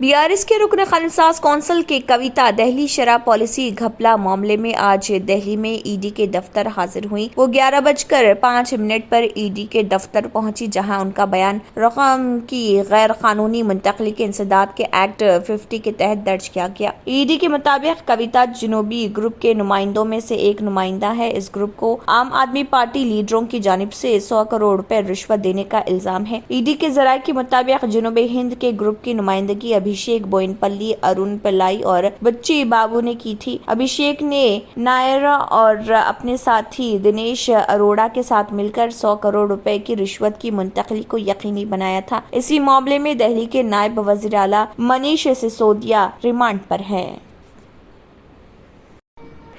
BRS کے رکن خانساز council کے کویتا دہلی شرح پالیسی گھپلا معاملے میں آج دہلی میں ED کے دفتر حاضر ہوئی۔ وہ 11:05 پر ED کے دفتر پہنچی، جہاں ان کا بیان رقم کی غیر قانونی منتقلی کے انسداد کے ایکٹ 50 کے تحت درج کیا گیا۔ ED کے مطابق کویتا جنوبی گروپ کے نمائندوں میں سے ایک نمائندہ ہے۔ اس گروپ کو عام آدمی پارٹی لیڈروں کی جانب سے 100 کروڑ روپے رشوت دینے کا الزام ہے۔ ED کے ذرائع کے مطابق جنوبی ہند کے گروپ کی نمائندگی ابھیشیک بوئن پلی، ارون پلائی اور بچی بابو نے کی تھی۔ ابھیشیک نے نائرا اور اپنے ساتھی دنیش اروڑا کے ساتھ مل کر 100 کروڑ روپے کی رشوت کی منتقلی کو یقینی بنایا تھا۔ اسی معاملے میں دہلی کے نائب وزیر اعلیٰ منیش سسودیا ریمانڈ پر ہیں۔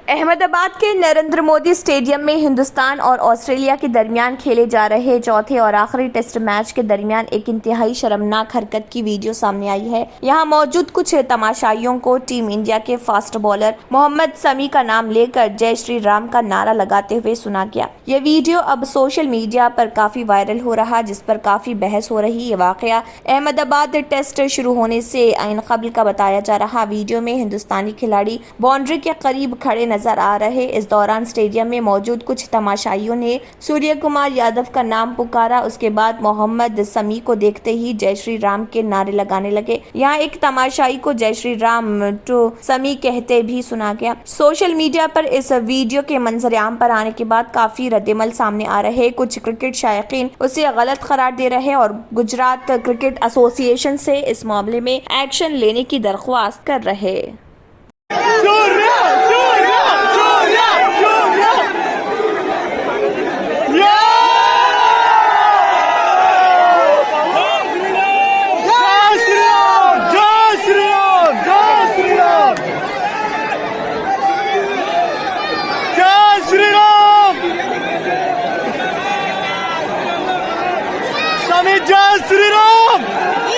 احمد آباد کے نریندر مودی اسٹیڈیم میں ہندوستان اور آسٹریلیا کے درمیان کھیلے جا رہے چوتھے اور آخری ٹیسٹ میچ کے درمیان ایک انتہائی شرمناک حرکت کی ویڈیو سامنے آئی ہے۔ یہاں موجود کچھ تماشائیوں کو ٹیم انڈیا کے فاسٹ بالر محمد سمیع کا نام لے کر جے شری رام کا نعرہ لگاتے ہوئے سنا گیا۔ یہ ویڈیو اب سوشل میڈیا پر کافی وائرل ہو رہا، جس پر کافی بحث ہو رہی۔ یہ واقعہ احمد آباد ٹیسٹ شروع ہونے سے عین قبل کا بتایا جا رہا۔ ویڈیو میں ہندوستانی کھلاڑی باؤنڈری کے قریب کھڑے نظر آ رہے۔ اس دوران اسٹیڈیم میں موجود کچھ تماشائیوں نے سوریہ کمار یادو کا نام پکارا۔ اس کے بعد محمد سمیع کو دیکھتے ہی جے شری رام کے نعرے لگانے لگے۔ یہاں ایک تماشائی کو جے شری رام ٹو سمیع کہتے بھی سنا گیا۔ سوشل میڈیا پر اس ویڈیو کے منظر عام پر آنے کے بعد کافی ردعمل سامنے آ رہے۔ کچھ کرکٹ شائقین اسے غلط قرار دے رہے اور گجرات کرکٹ ایسوسی ایشن سے اس معاملے میں ایکشن لینے کی درخواست کر رہے۔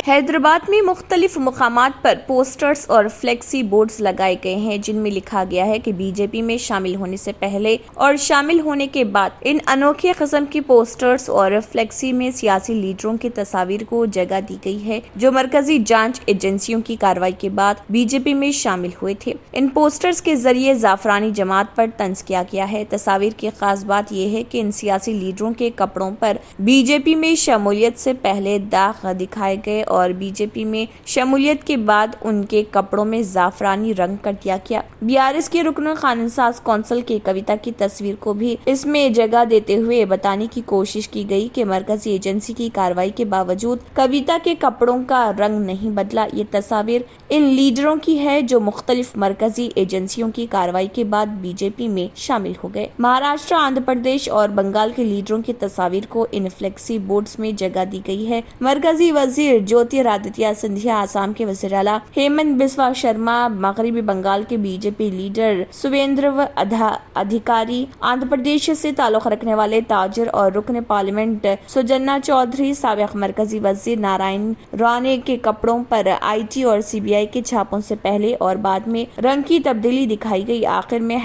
حیدرآباد میں مختلف مقامات پر پوسٹرز اور فلیکسی بورڈز لگائے گئے ہیں، جن میں لکھا گیا ہے کہ بی جے پی میں شامل ہونے سے پہلے اور شامل ہونے کے بعد ان انوکھے قسم کی پوسٹرز اور فلیکسی میں سیاسی لیڈروں کی تصاویر کو جگہ دی گئی ہے، جو مرکزی جانچ ایجنسیوں کی کارروائی کے بعد بی جے پی میں شامل ہوئے تھے۔ ان پوسٹرز کے ذریعے زعفرانی جماعت پر طنز کیا گیا ہے۔ تصاویر کی خاص بات یہ ہے کہ ان سیاسی لیڈروں کے کپڑوں پر بی جے پی میں شمولیت سے پہلے داغ دکھائے گئے اور بی جے پی میں شمولیت کے بعد ان کے کپڑوں میں زعفرانی رنگ کر دیا گیا۔ BRS کے رکن خانساز کونسل کے کویتا کی تصویر کو بھی اس میں جگہ دیتے ہوئے بتانے کی کوشش کی گئی کہ مرکزی ایجنسی کی کارروائی کے باوجود کویتا کے کپڑوں کا رنگ نہیں بدلا۔ یہ تصاویر ان لیڈروں کی ہے جو مختلف مرکزی ایجنسیوں کی کارروائی کے بعد بی جے پی میں شامل ہو گئے۔ مہاراشٹر، آندھرا پردیش اور بنگال کے لیڈروں کی تصاویر کو ان فلیکسی بورڈز میں جگہ دی گئی ہے۔ مرکزی وزیر جیوترادتیہ سندھیا، آسام کے وزیر اعلیٰ ہیمنت بسوا شرما، مغربی بنگال کے B J P leader Suvendu Adhikari, Andhra Pradesh سے تعلق رکھنے والے تاجر اور رکن پارلیمنٹ سجنا چودھری، سابق مرکزی وزیر نارائن رانے کے کپڑوں پر IT اور CBI کے چھاپوں سے پہلے اور بعد میں رنگ کی تبدیلی دکھائی گئی۔ آخر میں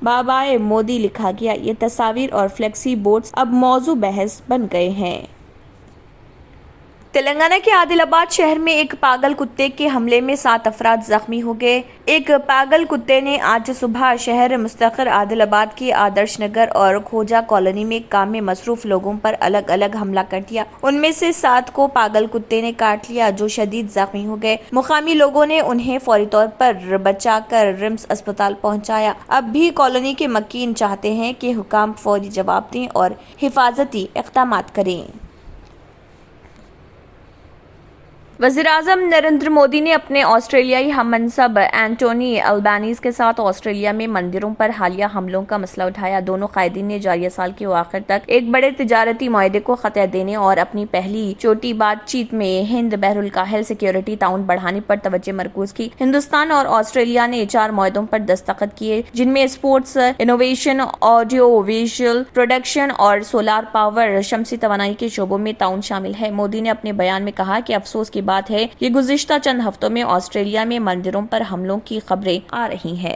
#بابائے مودی لکھا گیا۔ یہ تصاویر اور فلیکسی بورڈز اب موضوع بحث بن گئے ہیں۔ تلنگانہ کے عادل آباد شہر میں ایک پاگل کتے کے حملے میں 7 افراد زخمی ہو گئے۔ ایک پاگل کتے نے آج صبح شہر مستقر عادل آباد کے آدرش نگر اور کھوجا کالونی میں کام میں مصروف لوگوں پر الگ الگ حملہ کر دیا۔ ان میں سے 7 کو پاگل کتے نے کاٹ لیا، جو شدید زخمی ہو گئے۔ مقامی لوگوں نے انہیں فوری طور پر بچا کر رمس اسپتال پہنچایا۔ اب بھی کالونی کے مکین چاہتے ہیں کہ حکام فوری جواب دیں اور حفاظتی اقدامات کریں۔ وزیراعظم نریندر مودی نے اپنے آسٹریلیائی ہم منصب اینٹونی البانیز کے ساتھ آسٹریلیا میں مندروں پر حالیہ حملوں کا مسئلہ اٹھایا۔ دونوں قائدین نے جاریہ سال کے آخر تک ایک بڑے تجارتی معاہدے کو خطہ دینے اور اپنی پہلی چوٹی بات چیت میں ہند بحر الکاہل سیکیورٹی تعاون بڑھانے پر توجہ مرکوز کی۔ ہندوستان اور آسٹریلیا نے 4 معاہدوں پر دستخط کیے، جن میں sports innovation, audio visual production اور سولار پاور شمسی توانائی کے شعبوں میں تعاون شامل ہے۔ مودی نے اپنے بیان میں کہا کہ افسوس کی بات ہے کہ گزشتہ چند ہفتوں میں آسٹریلیا میں مندروں پر حملوں کی خبریں آ رہی ہیں۔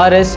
RS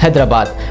హైదరాబాద్।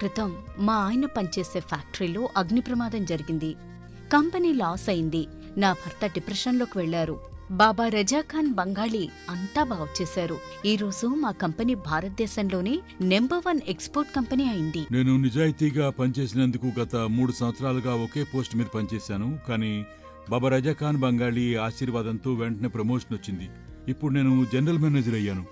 క్రితం మా ఆయన పనిచేసే ఫ్యాక్టరీలో అగ్ని ప్రమాదం జరిగింది. కంపెనీ లాస్ అయింది. నా భర్త డిప్రెషన్లోకి వెళ్లారు. బాబా రజాఖాన్ బంగాళీ అంతా బాగు చేశారు. ఈ రోజు మా కంపెనీ భారతదేశంలోనే నెంబర్ 1 ఎక్స్పోర్ట్ కంపెనీ అయింది. నేను నిజాయితీగా పనిచేసినందుకు గత 3 సంవత్సరాలుగా ఒకే పోస్ట్ మీద పనిచేశాను. కానీ బాబా రజాఖాన్ బంగాళీ ఆశీర్వాదంతో వెంటనే ప్రమోషన్ వచ్చింది. ఇప్పుడు నేను జనరల్ మేనేజర్ అయ్యాను.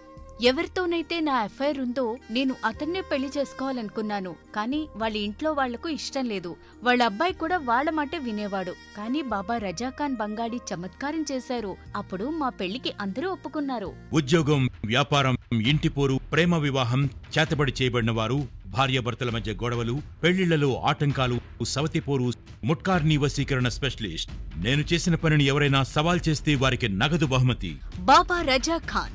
ఎవరితోనైతే నా అఫైర్ ఉందో నేను అతన్నే పెళ్లి చేసుకోవాలనుకున్నాను. కానీ వాళ్ళ ఇంట్లో వాళ్లకు ఇష్టం లేదు. వాళ్ళ అబ్బాయి కూడా వాళ్ళ మాటే వినేవాడు. కానీ బాబా రజాఖాన్ బంగాళీ చమత్కారం చేశారు. అప్పుడు మా పెళ్లికి అందరూ ఒప్పుకున్నారు. ఉద్యోగం, వ్యాపారం, ఇంటి పోరు, ప్రేమ వివాహం, చేతబడి చేయబడిన వారు, భార్యాభర్తల మధ్య గొడవలు, పెళ్లిళ్లలో ఆటంకాలు, సవతిపోరు, ముట్కార్నీ వశీకరణ స్పెషలిస్ట్. నేను చేసిన పనిని ఎవరైనా సవాల్ చేస్తే వారికి నగదు బహుమతి. బాబా రజాఖాన్,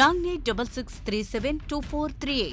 9866372438।